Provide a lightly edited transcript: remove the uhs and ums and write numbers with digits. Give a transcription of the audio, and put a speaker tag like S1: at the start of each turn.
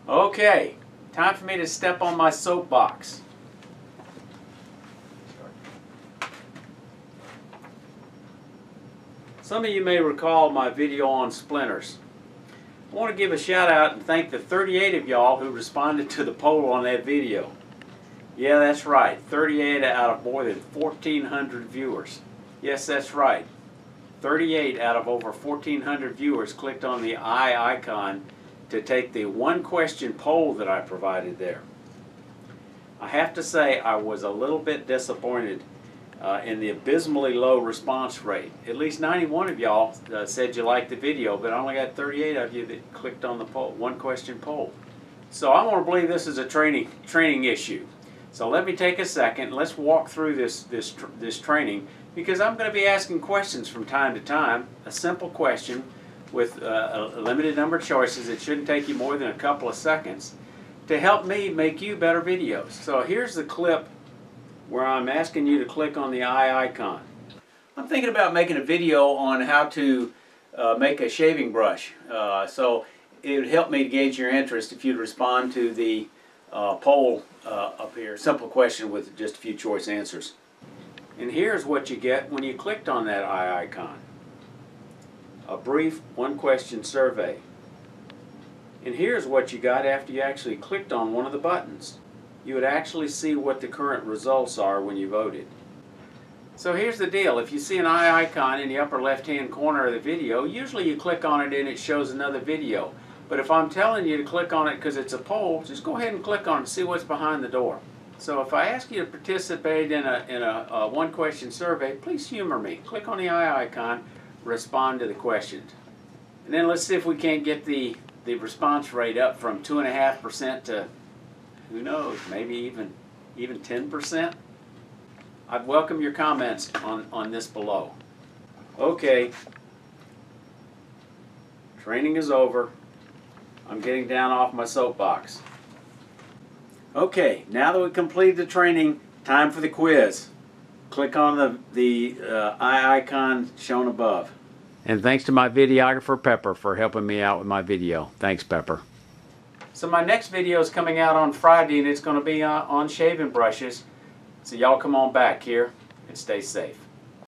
S1: Okay, time for me to step on my soapbox. Some of you may recall my video on splinters. I want to give a shout out and thank the 38 of y'all who responded to the poll on that video. Yeah, that's right, 38 out of more than 1,400 viewers. Yes, that's right. 38 out of over 1,400 viewers clicked on the eye icon to take the one question poll that I provided there. I have to say I was a little bit disappointed in the abysmally low response rate. At least 91 of y'all said you liked the video, but I only got 38 of you that clicked on the poll, one question poll. So I want to believe this is a training issue. So let me take a second. Let's walk through this training, because I'm going to be asking questions from time to time. A simple question with a limited number of choices. It shouldn't take you more than a couple of seconds to help me make you better videos. So here's the clip where I'm asking you to click on the eye icon. I'm thinking about making a video on how to make a shaving brush. So it would help me to gauge your interest if you'd respond to the poll up here. Simple question with just a few choice answers. And here's what you get when you clicked on that eye icon. A brief one-question survey. And here's what you got after you actually clicked on one of the buttons. You would actually see what the current results are when you voted. So here's the deal. If you see an eye icon in the upper left-hand corner of the video, usually you click on it and it shows another video. But if I'm telling you to click on it because it's a poll, just go ahead and click on it and see what's behind the door. So if I ask you to participate in a one-question survey, please humor me. Click on the eye icon, respond to the questions. And then let's see if we can't get the response rate up from 2.5% to, who knows, maybe even 10%. I'd welcome your comments on this below. Okay, training is over. I'm getting down off my soapbox. Okay, now that we've completed the training, time for the quiz. Click on the eye icon shown above. And thanks to my videographer, Pepper, for helping me out with my video. Thanks, Pepper. So my next video is coming out on Friday, and it's going to be on shaving brushes. So y'all come on back here and stay safe.